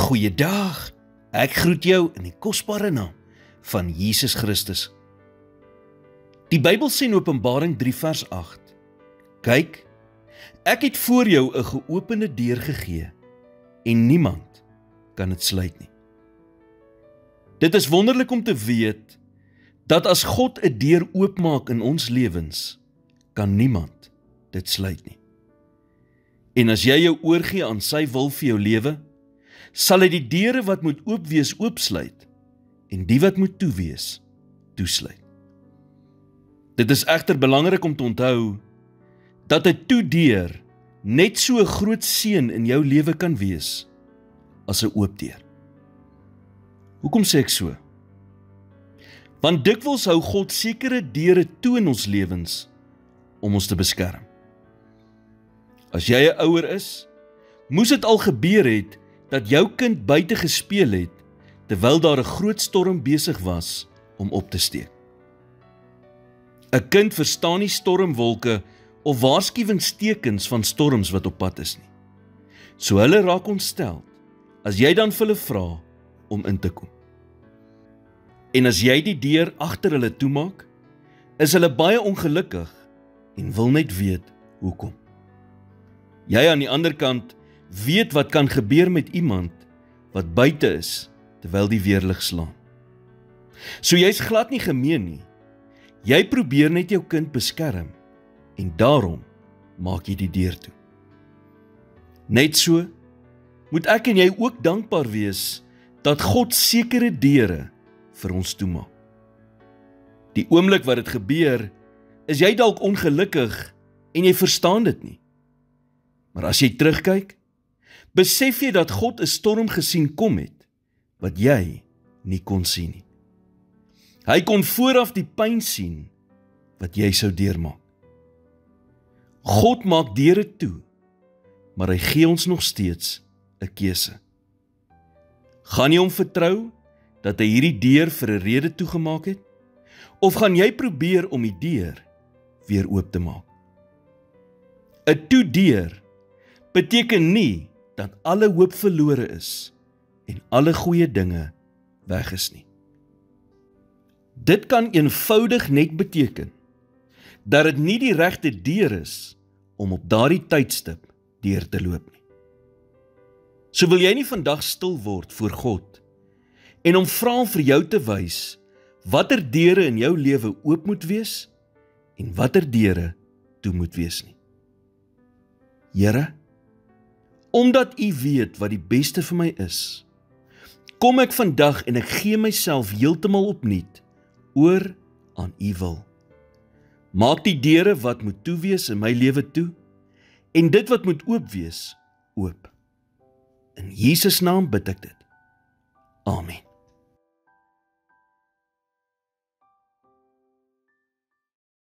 Goeiedag, ek groet jou in die kosbare naam van Jesus Christus. Die Bybel sê in Openbaring 3 vers 8, kyk, ek het voor jou 'n geopende deur gegee en niemand kan dit sluit nie. Dit is wonderlik om te weet dat as God 'n deur oopmaak in ons lewens, kan niemand dit sluit nie. En as jy jou oorgee aan sy wil vir jou lewe, sal hy die deure wat moet oop wees oopsluit en die wat moet toe wees, toesluit. Dit is egter belangrik om te onthou dat 'n toedeur net so 'n groot seën in jou lewe kan wees as 'n oop deur. Hoekom sê ek so? Want dikwels hou God sekere deure toe in ons lewens om ons te beskerm. As jy 'n ouer is, moes dit al gebeur het dat jou kind buite gespeel het terwyl daar 'n groot storm besig was om op te steek. 'n Kind verstaan nie stormwolke of waarskuwingstekens van storms wat op pad is nie. So hulle raak ontsteld as jy dan vir hulle vra om in te kom. En as jy die deur agter hulle toemaak, is hulle baie ongelukkig en wil net weet hoekom. Jy aan die ander kant weet wat kan gebeur met iemand wat buite is terwyl die weerlig slaan. So jy's glad nie gemeen nie. Jy probeer net jou kind beskerm en daarom maak jy die deur toe. Net so moet ek en jy ook dankbaar wees dat God sekere deure vir ons toemaak. Die oomblik wat dit gebeur, is jy dalk ongelukkig en jy verstaan dit nie. Maar as jy terugkyk, besef jy dat God 'n storm gesien kom het, wat jy nie kon sien nie. Hy kon vooraf die pyn sien, wat jy sou deurmaak. God maak deure toe, maar hy gee ons nog steeds 'n keuse. Gaan jy hom vertrou, dat hy hierdie deur vir 'n rede toegemaak het? Of gaan jy probeer om die deur weer oop te maak? 'n Toedeur beteken nie dat alle hoop verlore is en alle goeie dinge weg is nie. Dit kan eenvoudig net beteken dat dit nie die regte deur is om op daardie tydstip deur te loop nie. So wil jy nie vandag stil word voor God en hom vra om vir jou te wys watter deure in jou lewe oop moet wees en watter deure toe moet wees nie. Here, omdat U weet wat die beste vir my is, kom ek vandag en ek gee myself heeltemal opnuut oor aan U wil. Maak die deure wat moet toe wees in my lewe toe en dit wat moet oop wees, oop. In Jesus naam bid ek dit. Amen.